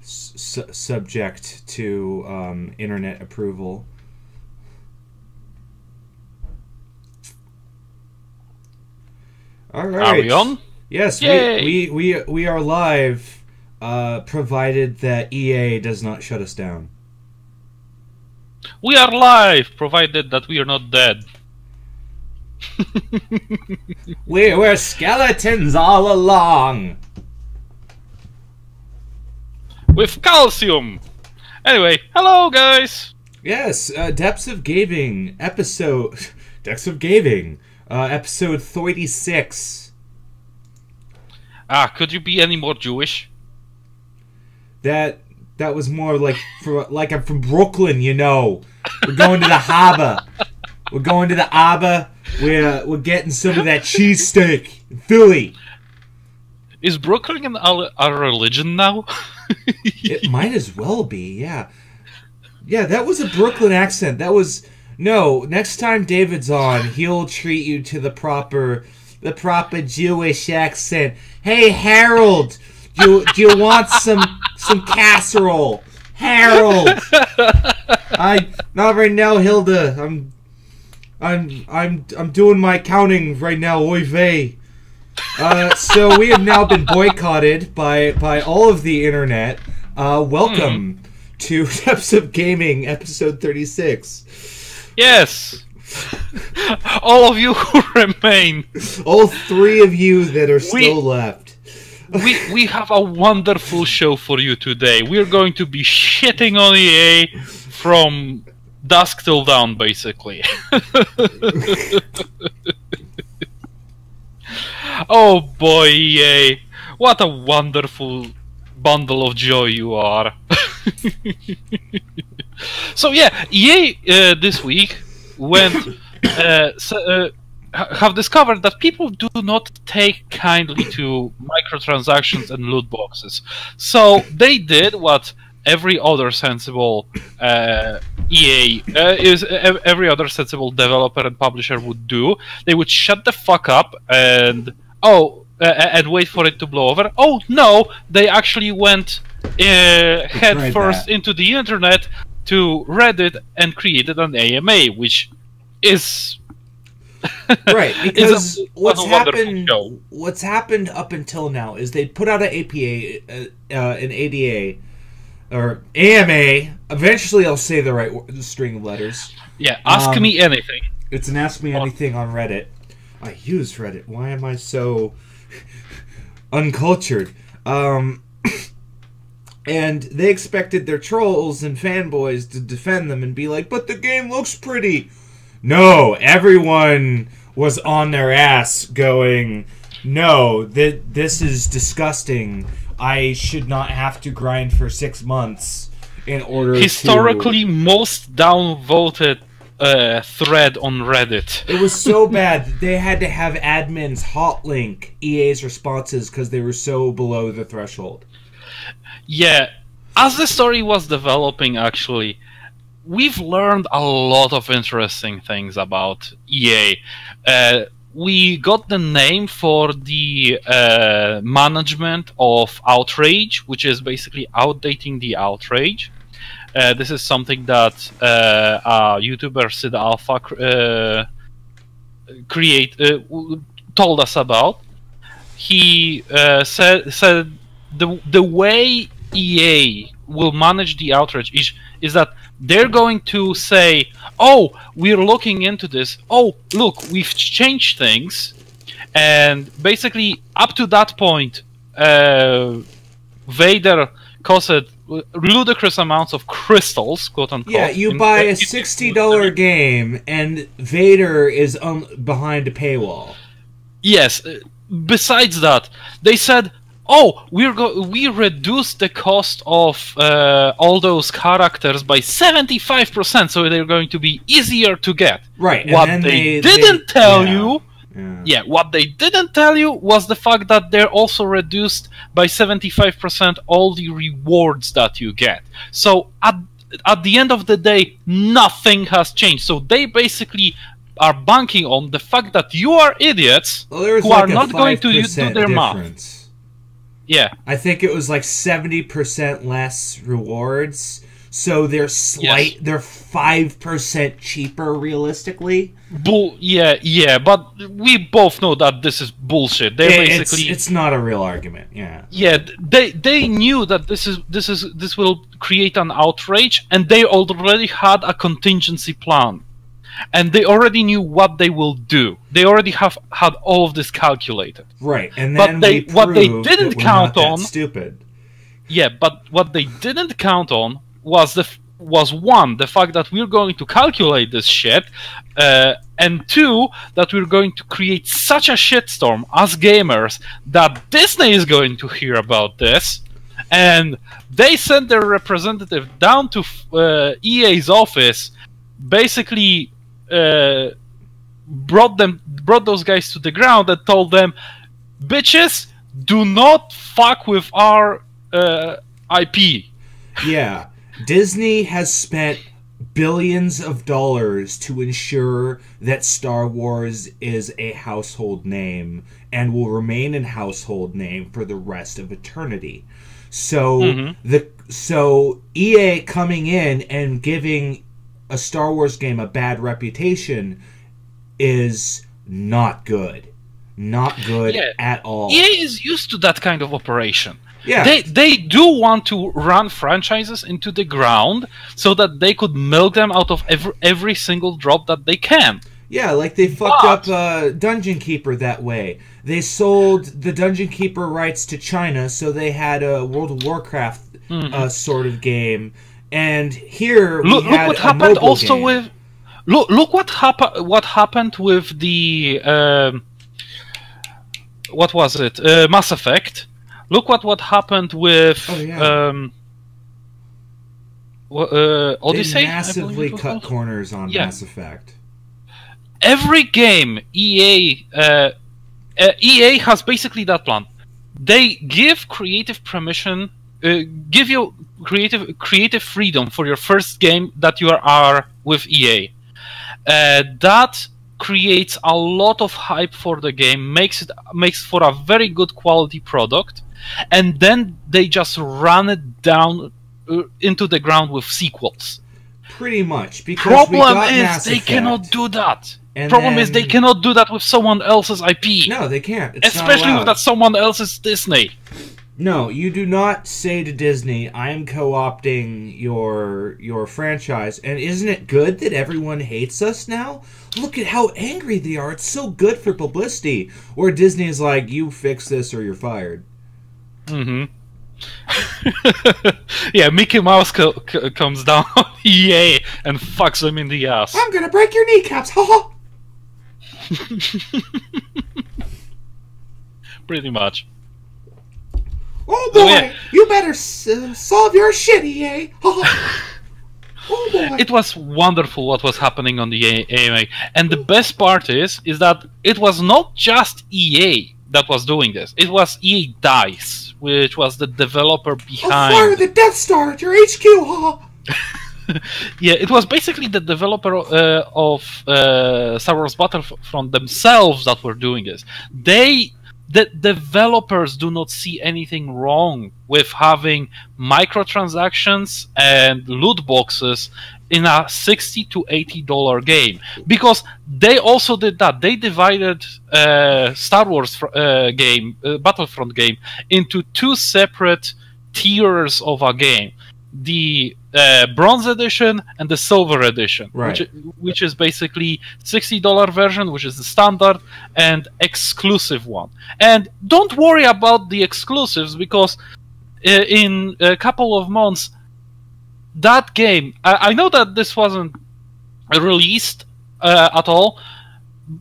subject to internet approval. All right. Are we on? Yes, we are live, provided that EA does not shut us down. We are live, provided that we are not dead. We're skeletons all along. With calcium! Anyway, hello guys! Yes, Depths of Gaming, episode 36. Could you be any more Jewish? That was more like I'm from Brooklyn, you know. We're going to the Harbor. We're going to the Harbor. We're getting some of that cheesesteak in Philly. Is Brooklyn a religion now? It might as well be, yeah. Yeah, that was a Brooklyn accent. Next time David's on, he'll treat you to the proper Jewish accent. Hey, Harold, do you want some casserole? Harold. Not right now, Hilda. I'm doing my counting right now. Oy vey. So we have now been boycotted by all of the internet. Welcome to Depths of Gaming, episode 36. Yes! All of you who remain. All three of you that are still left. We have a wonderful show for you today. We're going to be shitting on EA from dusk till dawn, basically. Oh boy, EA. What a wonderful bundle of joy you are. So yeah, EA this week have discovered that people do not take kindly to microtransactions and loot boxes. So they did what every other sensible every other sensible developer and publisher would do. They would shut the fuck up and wait for it to blow over. Oh no, they actually went head first into the internet to Reddit and created an AMA, which is right, because what's happened up until now is they put out an an ADA, or AMA. Eventually, I'll say the right string of letters. Yeah, ask me anything. It's an ask me anything on Reddit. I use Reddit. Why am I so uncultured? And they expected their trolls and fanboys to defend them and be like, but the game looks pretty. No, everyone was on their ass going, no, this is disgusting. I should not have to grind for 6 months in order Historically most downvoted thread on Reddit. It was so bad that they had to have admins hotlink EA's responses because they were so below the threshold. Yeah, as the story was developing, actually, we've learned a lot of interesting things about EA. We got the name for the management of Outrage, which is basically outdating the Outrage. This is something that YouTuber Sid Alpha told us about. He said the way EA will manage the outrage is that they're going to say, oh, we're looking into this. Oh, look, we've changed things. And basically, up to that point, Vader costed ludicrous amounts of crystals, quote unquote. Yeah, you buy a $60 game, and Vader is behind a paywall. Yes. Besides that, they said, oh, we reduced the cost of all those characters by 75%, so they're going to be easier to get. Right. What they didn't tell you was the fact that they're also reduced by 75% all the rewards that you get. So at the end of the day, nothing has changed. So they basically are banking on the fact that you are idiots who are not going to do their math. Yeah. I think it was like 70% less rewards. So they're they're 5% cheaper realistically. Yeah, but we both know that this is bullshit. It's not a real argument. Yeah. Yeah, they knew that this will create an outrage, and they already had a contingency plan, and they already knew what they will do. They already have had all of this calculated. Right, and then what they didn't count on. Stupid. Yeah, but what they didn't count on was one, the fact that we're going to calculate this shit, and two, that we're going to create such a shitstorm as gamers that Disney is going to hear about this, and they sent their representative down to EA's office, basically brought those guys to the ground and told them, bitches, do not fuck with our IP. Yeah. Disney has spent billions of dollars to ensure that Star Wars is a household name and will remain a household name for the rest of eternity. So so EA coming in and giving a Star Wars game a bad reputation is not good. Not good at all. EA is used to that kind of operation. Yeah. They do want to run franchises into the ground so that they could milk them out of every single drop that they can. Yeah, like they fucked up Dungeon Keeper that way. They sold the Dungeon Keeper rights to China, so they had a World of Warcraft sort of game. And here we had what a happened mobile also game. with what happened with the what was it? Mass Effect. Look what happened with Odyssey. They massively cut corners on Mass Effect. Every game EA has basically that plan. They give creative permission, give you creative freedom for your first game that you are with EA. That creates a lot of hype for the game, makes for a very good quality product, and then they just run it down into the ground with sequels. Pretty much, because problem is they cannot do that. Problem is they cannot do that with someone else's IP. No, they can't. It's especially with that someone else's Disney. No, you do not say to Disney, I am co-opting your franchise, and isn't it good that everyone hates us now? Look at how angry they are. It's so good for publicity. Or Disney is like, you fix this or you're fired. Mm-hmm. Yeah, Mickey Mouse comes down on EA and fucks them in the ass. I'm gonna break your kneecaps, haha! Pretty much. Oh boy, you better solve your shit, EA. Oh boy. It was wonderful what was happening on the AMA, and the best part is that it was not just EA that was doing this. It was EA Dice, which was the developer behind. I'll fire the Death Star at your HQ, haha. Yeah, it was basically the developer of Star Wars Battlefront themselves that were doing this. The developers do not see anything wrong with having microtransactions and loot boxes in a $60 to $80 game, because they also did that. They divided Star Wars Battlefront game into two separate tiers of a game: the Bronze Edition and the Silver Edition, right. which is basically $60 version, which is the standard, and exclusive one. And don't worry about the exclusives, because in a couple of months, that game, I know that this wasn't released at all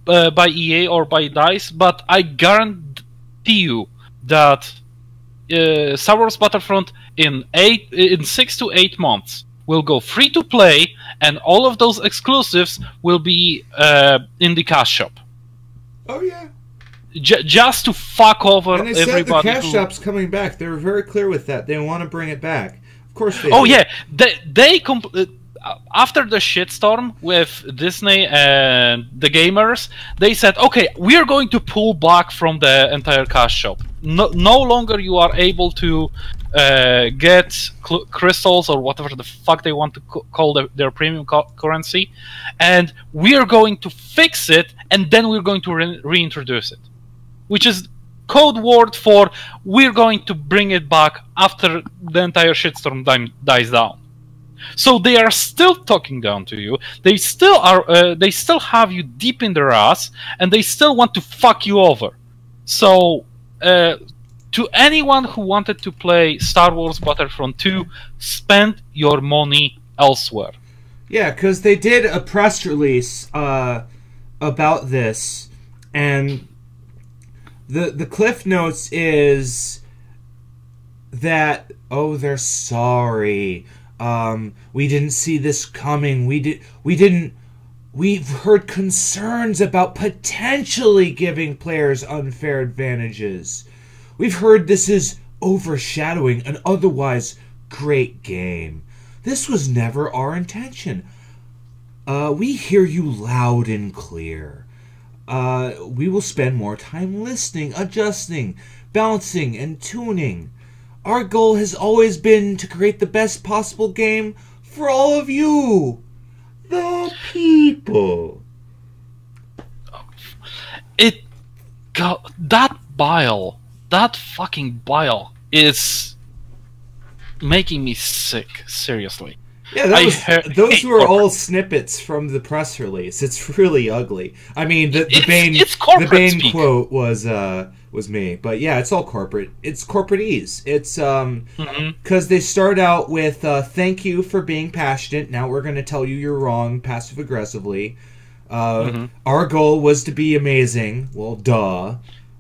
by EA or by DICE, but I guarantee you that Star Wars Battlefront in 6 to 8 months will go free to play, and all of those exclusives will be in the cash shop. Oh yeah. Just to fuck over and they everybody. Said the cash shop's coming back. They were very clear with that. They want to bring it back. Of course they. Oh do. yeah, after the shitstorm with Disney and the gamers, they said, okay, we're going to pull back from the entire cash shop. no longer you are able to get crystals or whatever the fuck they want to call their premium currency, and we are going to fix it, and then we're going to reintroduce it, which is code word for we're going to bring it back after the entire shitstorm dies down. So they are still talking down to you. They still are. They still have you deep in their ass, and they still want to fuck you over. So, to anyone who wanted to play Star Wars Battlefront 2, spend your money elsewhere. Yeah, because they did a press release about this, and the Cliff Notes is that, oh, they're sorry. We didn't see this coming. We've heard concerns about potentially giving players unfair advantages. We've heard this is overshadowing an otherwise great game. This was never our intention. We hear you loud and clear. We will spend more time listening, adjusting, balancing, and tuning. Our goal has always been to create the best possible game for all of you, the people. That fucking bile is making me sick, seriously. Yeah, those were all snippets from the press release. It's really ugly. I mean, the Bane quote was me, but yeah, it's all corporate. It's corporate-ese. It's because they start out with thank you for being passionate. Now we're going to tell you you're wrong, passive-aggressively. Our goal was to be amazing. Well, duh.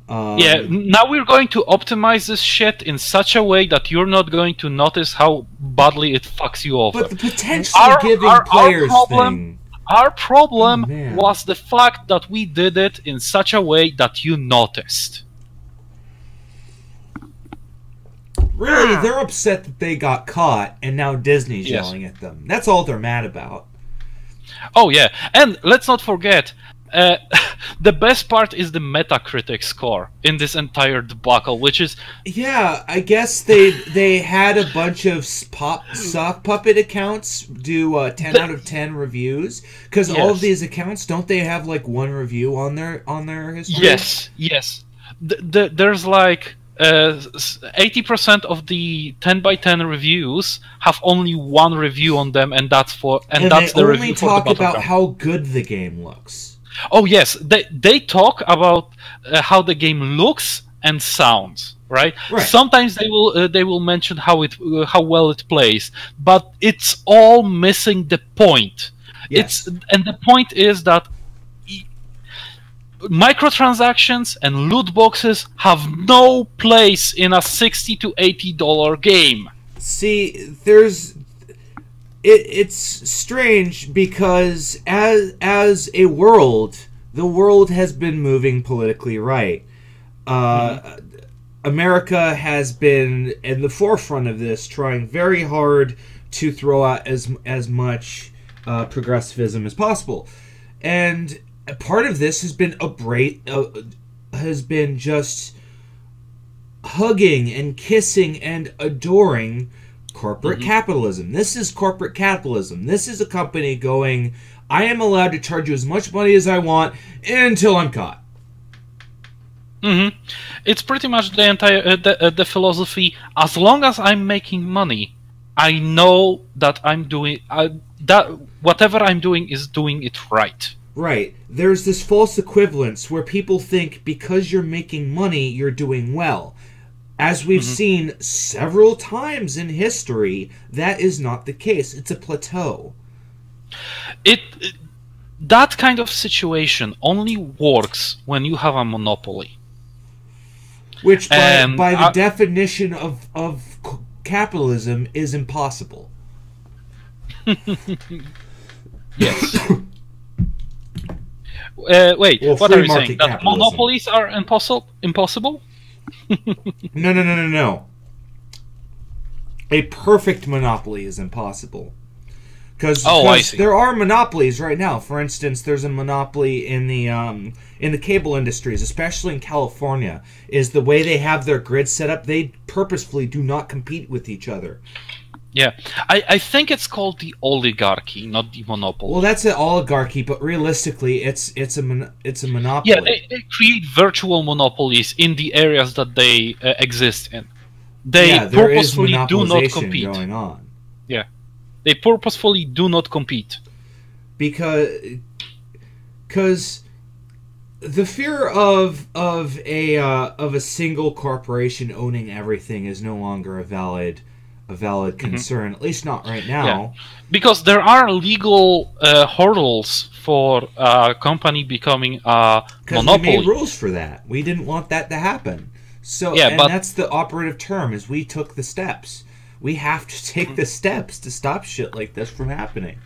Now we're going to optimize this shit in such a way that you're not going to notice how badly it fucks you over. But the potentially giving players thing. Our problem was the fact that we did it in such a way that you noticed. Really, they're upset that they got caught, and now Disney's yelling at them. That's all they're mad about. Oh, yeah. And let's not forget, the best part is the Metacritic score in this entire debacle, which is... Yeah, I guess they had a bunch of sock puppet accounts do 10 out of 10 reviews, because all of these accounts, don't they have like one review on their history? Yes. There's like 80% of the 10 by 10 reviews have only one review on them, and that's the review. Only talk about how good the game looks. Oh yes, they talk about how the game looks and sounds, right? Sometimes they will mention how well it plays, but it's all missing the point. And the point is that microtransactions and loot boxes have no place in a $60 to $80 game. See, it's strange because as a world, the world has been moving politically right. America has been in the forefront of this, trying very hard to throw out as much progressivism as possible, and part of this has been just hugging and kissing and adoring corporate capitalism. This is corporate capitalism. This is a company going, I am allowed to charge you as much money as I want until I'm caught. It's pretty much the entire the philosophy. As long as I'm making money, I know that whatever I'm doing is doing it right. Right. There's this false equivalence where people think because you're making money, you're doing well. As we've seen several times in history, that is not the case. It's a plateau. That kind of situation only works when you have a monopoly. Which, by the definition of capitalism, is impossible. Yes. Wait, what are you saying? That monopolies are impossible? No. A perfect monopoly is impossible. Oh, I see. there are monopolies right now. For instance, there's a monopoly in the cable industries, especially in California. Is the way they have their grid set up? They purposefully do not compete with each other. Yeah, I think it's called the oligarchy, not the monopoly. Well, that's an oligarchy, but realistically, it's a monopoly. Yeah, they create virtual monopolies in the areas that they exist in. They there is purposefully do not monopolization compete. going on. Yeah, they purposefully do not compete because the fear of a single corporation owning everything is no longer a valid concern, at least not right now. Yeah. Because there are legal hurdles for a company becoming a monopoly. We made rules for that. We didn't want that to happen. So, but that's the operative term, is we took the steps. We have to take the steps to stop shit like this from happening.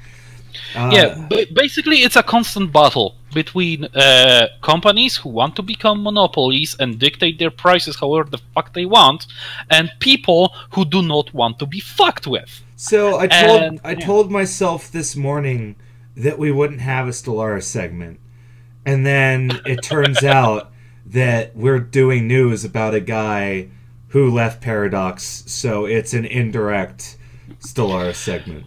Basically it's a constant battle between companies who want to become monopolies and dictate their prices however the fuck they want, and people who do not want to be fucked with. So I told myself this morning that we wouldn't have a Stellaris segment, and then it turns out that we're doing news about a guy who left Paradox, so it's an indirect Stellaris segment.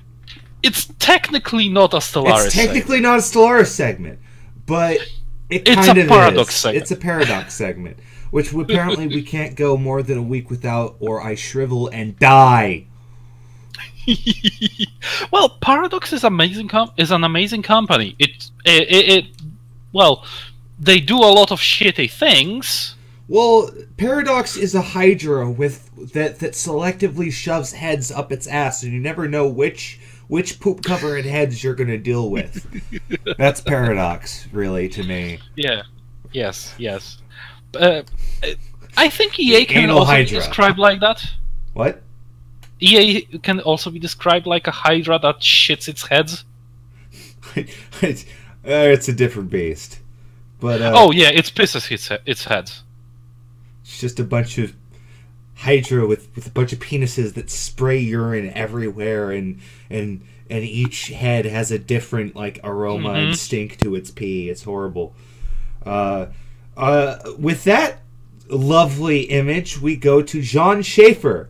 It's technically not a Stellaris segment, but it's a Paradox segment. It's a Paradox segment, which apparently we can't go more than a week without, or I shrivel and die. Well, Paradox is an amazing company. They do a lot of shitty things. Well, Paradox is a Hydra that selectively shoves heads up its ass, and you never know which poop-covered heads you're going to deal with. That's Paradox, really, to me. Yeah. Yes. I think EA can also be described like that. What? EA can also be described like a Hydra that shits its heads. It's a different beast. But it pisses its heads. It's just a bunch of Hydra with a bunch of penises that spray urine everywhere, and each head has a different aroma and stink to its pee. It's horrible. With that lovely image, we go to John Schaefer,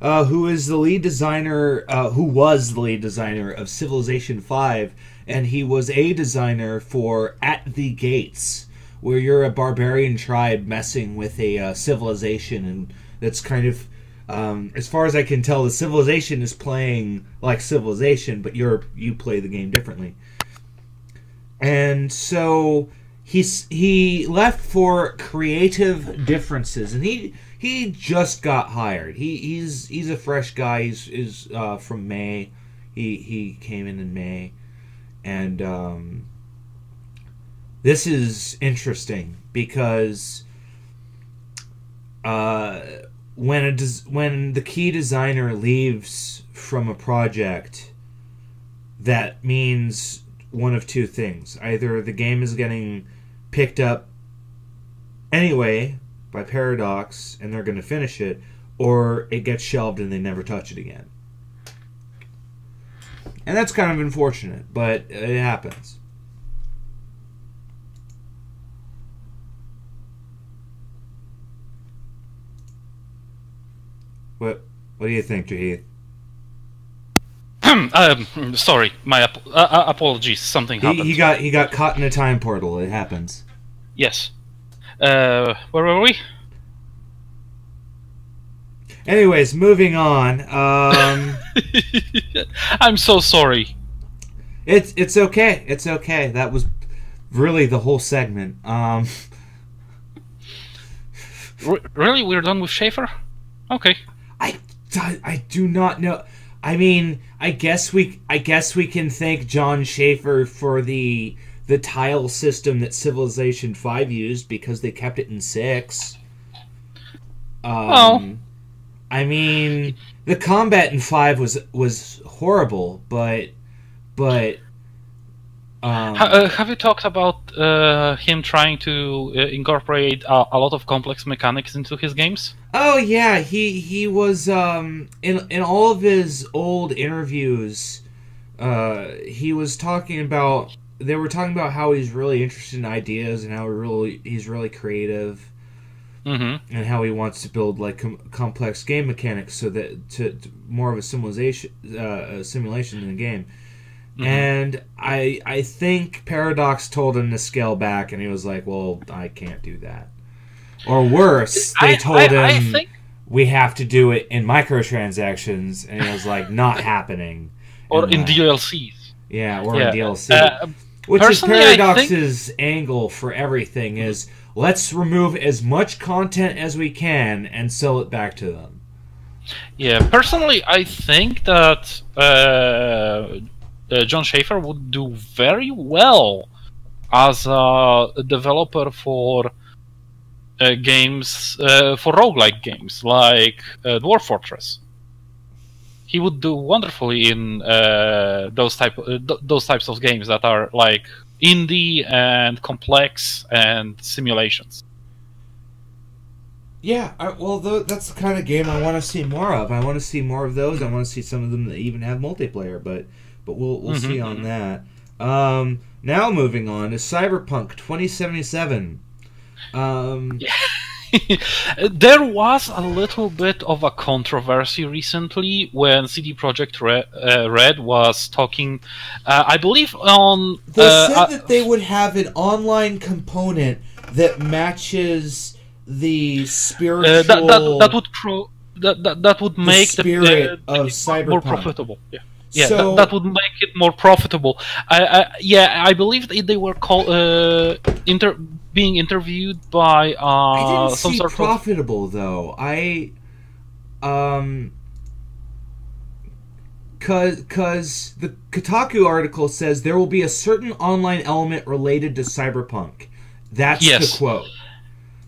who is the lead designer, who was the lead designer of Civilization V, and he was a designer for At the Gates, where you're a barbarian tribe messing with a civilization, and that's kind of, as far as I can tell, the civilization is playing like Civilization, but you play the game differently. And so he left for creative differences, and he just got hired. He's a fresh guy. He's from May. He came in May, and this is interesting because when the key designer leaves from a project, that means one of two things: either the game is getting picked up anyway by Paradox and they're going to finish it, or it gets shelved and they never touch it again. And that's kind of unfortunate, but it happens. What do you think, Jahith? Sorry, my apologies. Something happened. He got caught in a time portal. It happens. Yes. Where were we? Anyways, moving on. I'm so sorry. It's okay. It's okay. That was really the whole segment. Really, we're done with Schaefer? Okay. I do not know. I mean, I guess we can thank John Schaefer for the tile system that Civilization V used, because they kept it in 6. I mean, the combat in 5 was horrible, but have you talked about him trying to incorporate a lot of complex mechanics into his games? Oh yeah, he was in all of his old interviews he was talking about. They were talking about how he's really interested in ideas and how he's really creative, and how he wants to build like complex game mechanics so that to more of a simulation in the game. And I think Paradox told him to scale back, and he was like, "Well, I can't do that." Or worse, they told him we have to do it in microtransactions, and he was like, "Not happening." Or in DLCs. Yeah, or in DLC. Which is Paradox's angle for everything is, let's remove as much content as we can and sell it back to them. Yeah, personally, I think that John Schafer would do very well as a developer for games, for roguelike games like Dwarf Fortress. He would do wonderfully in those types of games that are like indie and complex and simulations. Yeah, well, that's the kind of game I want to see more of. I want to see more of those. I want to see some of them that even have multiplayer, but we'll see on that. Now moving on to Cyberpunk 2077. There was a little bit of a controversy recently when CD Projekt Red was talking, I believe on... They said that they would have an online component that matches the spiritual... that would make the spirit of Cyberpunk more profitable. Yeah, so, that would make it more profitable. I believe they were being interviewed by I didn't some see sort profitable though. Cause the Kotaku article says there will be a certain online element related to Cyberpunk. That's the quote.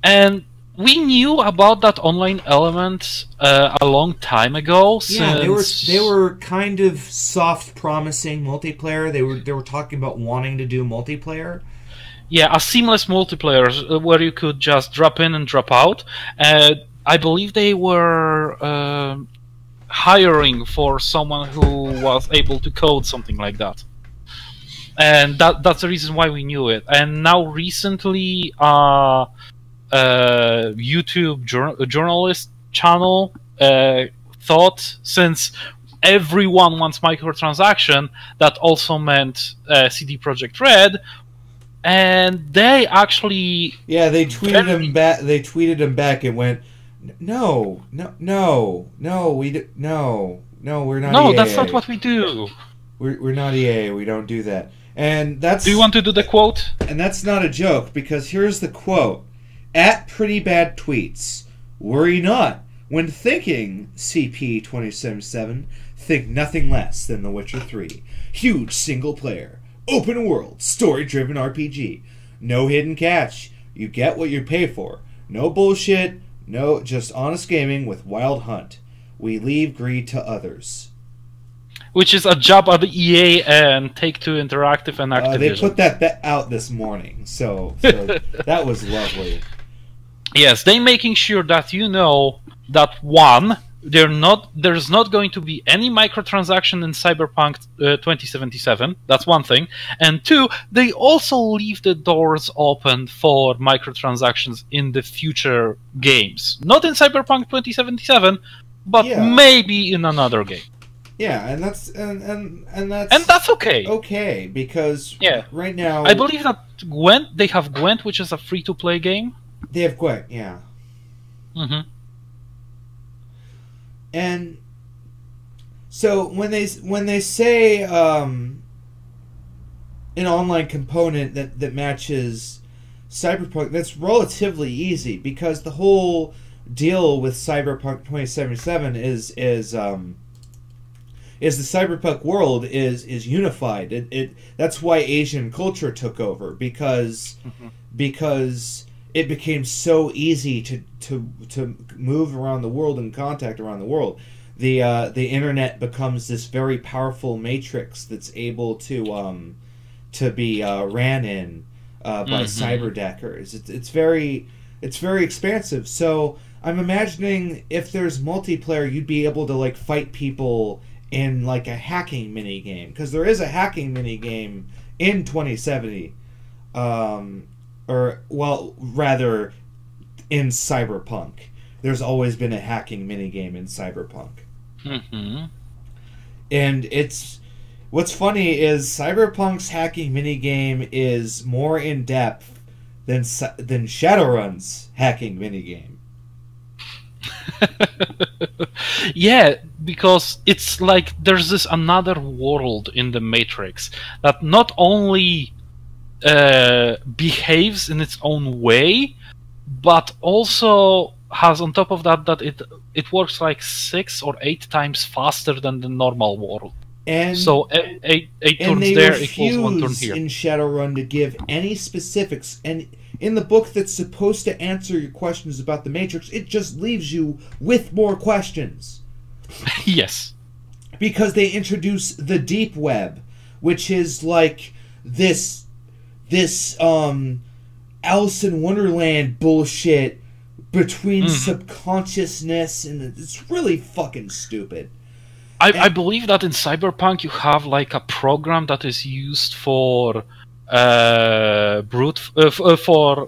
And we knew about that online element a long time ago. Yeah, they were kind of soft promising multiplayer. They were talking about wanting to do multiplayer. Yeah, a seamless multiplayer where you could just drop in and drop out. I believe they were hiring for someone who was able to code something like that. And that's the reason why we knew it. And now recently, YouTube journalist channel thought, since everyone wants microtransaction, that also meant CD Projekt Red. And they actually they tweeted him back. They tweeted him back and went, "No, we're not. No, EA. that's not what we do. We're not EA. We don't do that." And that's. Do you want to do the quote? And that's not a joke, because here's the quote: "At Pretty Bad Tweets, worry not when thinking CP 2077. Think nothing less than The Witcher 3, huge single player." Open world, story-driven RPG. No hidden catch. You get what you pay for. No bullshit. No, just honest gaming with Wild Hunt. We leave greed to others. Which is a job at EA and Take-Two Interactive and Activision. They put that out this morning, so that was lovely. Yes, they making sure that you know that one, there's not going to be any microtransaction in Cyberpunk 2077. That's one thing. And two, they also leave the doors open for microtransactions in the future games. Not in Cyberpunk 2077, but maybe in another game. Yeah, and that's okay. Okay, because right now I believe that Gwent, they have Gwent, which is a free-to-play game. They have Gwent, yeah. Mm-hmm. And so when they say an online component that matches Cyberpunk, that's relatively easy, because the whole deal with Cyberpunk 2077 is the Cyberpunk world is unified. That's why Asian culture took over, because it became so easy to move around the world and contact around the world. The internet becomes this very powerful matrix that's able to be ran in by cyberdeckers. It's very expansive. So I'm imagining if there's multiplayer, you'd be able to like fight people in like a hacking mini game, because there is a hacking mini game in 2070, or well, rather, in Cyberpunk. There's always been a hacking mini game in Cyberpunk, and it's what's funny is Cyberpunk's hacking mini game is more in depth than Shadowrun's hacking mini game. Yeah, because it's like there's this another world in the Matrix that not only behaves in its own way, but also has on top of that it works like 6 or 8 times faster than the normal world. And so eight turns there equals 1 turn here. In Shadowrun to give any specifics, and in the book that's supposed to answer your questions about the Matrix, it just leaves you with more questions. Yes. Because they introduce the deep web, which is like this Alice in Wonderland bullshit between subconsciousness, and it's really fucking stupid. I believe that in Cyberpunk you have like a program that is used for for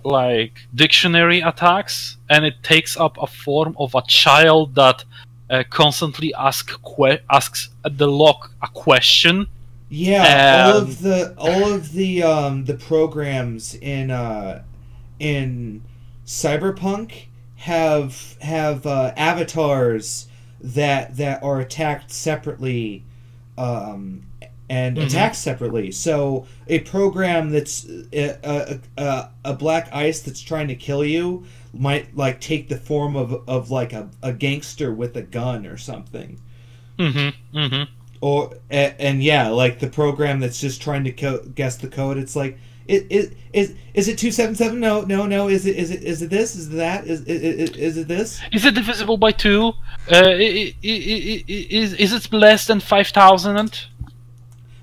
like dictionary attacks, and it takes up a form of a child that constantly asks the lock a question. Yeah, all of the programs in Cyberpunk have avatars that are attacked separately and attacked separately. So a program that's a black ice that's trying to kill you might like take the form of like a gangster with a gun or something. Or and yeah, like the program that's just trying to guess the code. It's like is it 277? No. Is it this? Is it that? Is it this? Is it divisible by 2? Is it less than 5,000?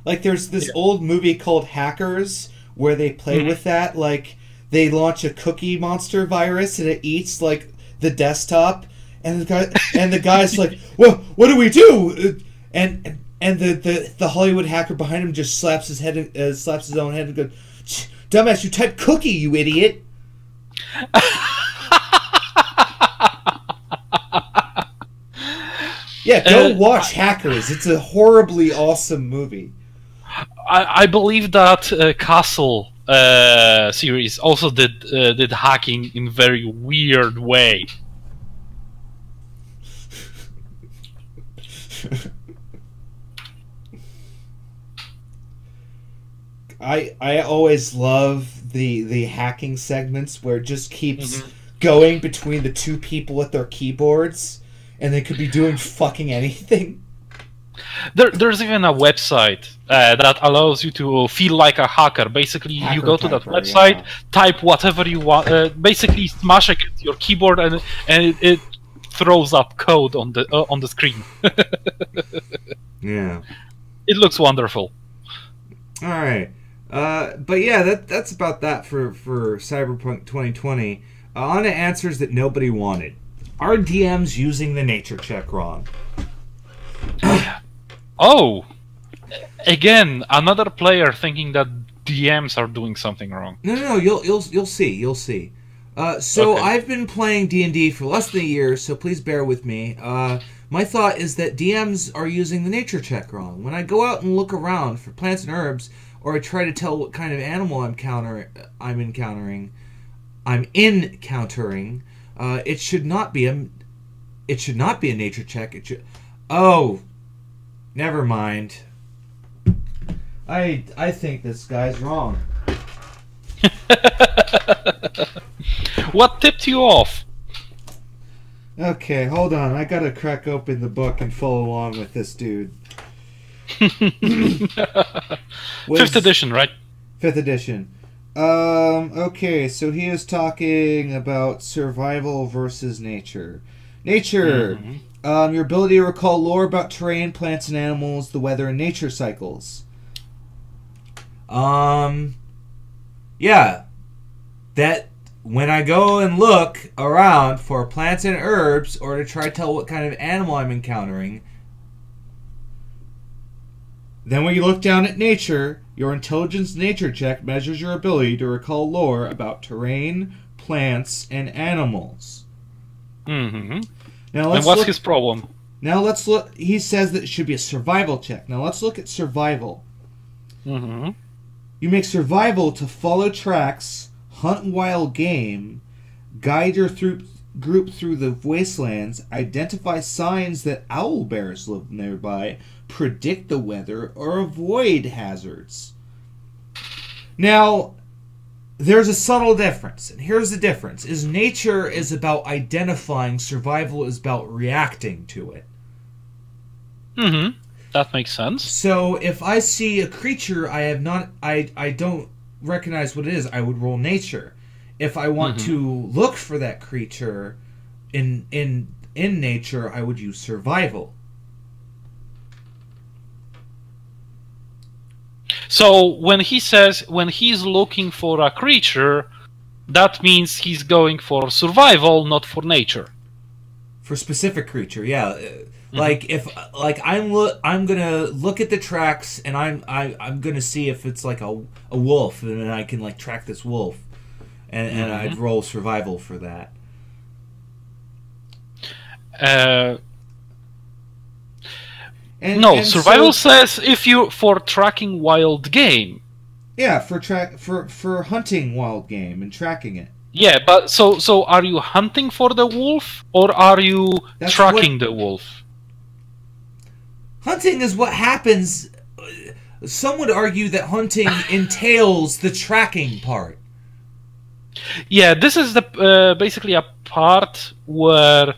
Like there's this old movie called Hackers where they play with that. Like they launch a Cookie Monster virus and it eats like the desktop, and the guy's like, well, what do we do? And the Hollywood hacker behind him just slaps his own head and goes, dumbass, you typed cookie, you idiot. Yeah, go watch Hackers. It's a horribly awesome movie. I believe that Castle series also did hacking in very weird way. I always love the hacking segments where it just keeps going between the two people at their keyboards, and they could be doing fucking anything. There's even a website that allows you to feel like a hacker. Basically, you go to that website, type whatever you want, basically smash against your keyboard, and it throws up code on the screen. Yeah, it looks wonderful. All right. But yeah, that's about that for Cyberpunk 2020. On to answers that nobody wanted. Are DMs using the nature check wrong? Oh, again, another player thinking that DMs are doing something wrong. No. You'll see. So okay. I've been playing D&D for less than a year, so please bear with me. My thought is that DMs are using the nature check wrong. When I go out and look around for plants and herbs, or I try to tell what kind of animal I'm encountering, it should not be a nature check. It should. Oh, never mind. I think this guy's wrong. What tipped you off? Okay, hold on. I gotta crack open the book and follow along with this dude. 5th edition, right? 5th edition. Okay, so he is talking about survival versus nature. Nature. Your ability to recall lore about terrain, plants and animals, the weather, and nature cycles. Yeah. That when I go and look around for plants and herbs, or to try to tell what kind of animal I'm encountering, Then when you look down at nature, your intelligence nature check measures your ability to recall lore about terrain, plants, and animals. Mm-hmm. Now And what's his problem? Now let's look. He says that it should be a survival check. Now let's look at survival. Mm-hmm. You make survival to follow tracks, hunt wild game, guide your group through the wastelands, identify signs that owl bears live nearby, predict the weather, or avoid hazards. Now, there's a subtle difference, and here's the difference. Is nature is about identifying, survival is about reacting to it. Mm-hmm. That makes sense. So if I see a creature I don't recognize what it is, I would roll nature. If I want to look for that creature in nature, I would use survival. So when he's looking for a creature, that means he's going for survival, not for nature. For specific creature, yeah. Like if I'm gonna look at the tracks and I'm gonna see if it's like a wolf, and then I can like track this wolf, and I'd roll survival for that. Survival says if you for tracking wild game. Yeah, for hunting wild game and tracking it. Yeah, but so are you hunting for the wolf or are you tracking the wolf? Hunting is what happens. Some would argue that hunting entails the tracking part. Yeah, this is the basically a part where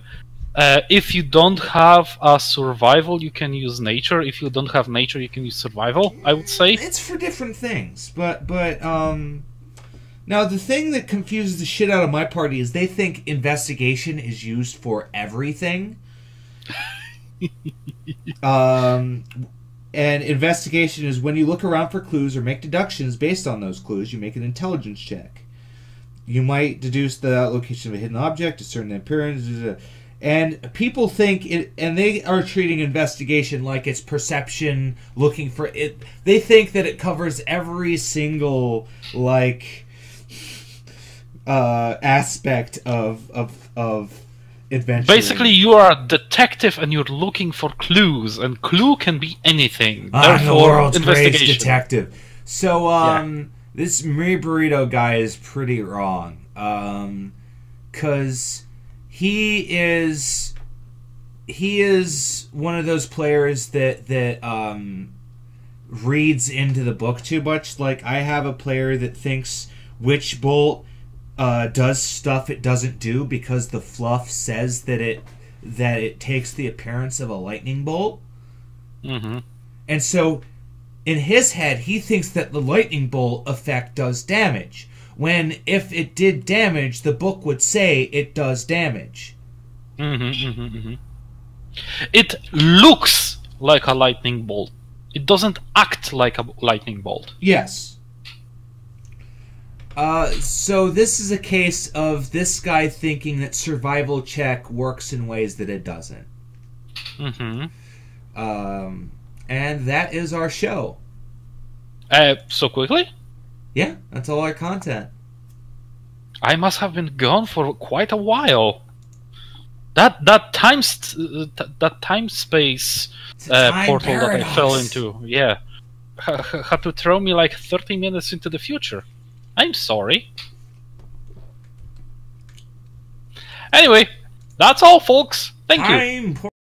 if you don't have a survival, you can use nature. If you don't have nature, you can use survival, I would say. It's for different things. But now the thing that confuses the shit out of my party is they think investigation is used for everything. And investigation is when you look around for clues or make deductions based on those clues, you make an intelligence check. You might deduce the location of a hidden object, discern the appearance, and people think it, and they are treating investigation like it's perception, looking for it. They think that it covers every single aspect of adventure. Basically, you are a detective and you're looking for clues, and clue can be anything. I'm the world's greatest detective. So, this Me Burrito guy is pretty wrong. 'Cause he is one of those players that reads into the book too much. Like, I have a player that thinks Witch Bolt does stuff it doesn't do because the fluff says that it takes the appearance of a lightning bolt. Mm-hmm. And so, in his head, he thinks that the lightning bolt effect does damage. When, if it did damage, the book would say it does damage. It looks like a lightning bolt. It doesn't act like a lightning bolt. Yes. So this is a case of this guy thinking that survival check works in ways that it doesn't. And that is our show. So quickly? Yeah, that's all our content. I must have been gone for quite a while. That time space portal that I fell into, yeah, had to throw me like 30 minutes into the future. I'm sorry. Anyway, that's all, folks. Thank you.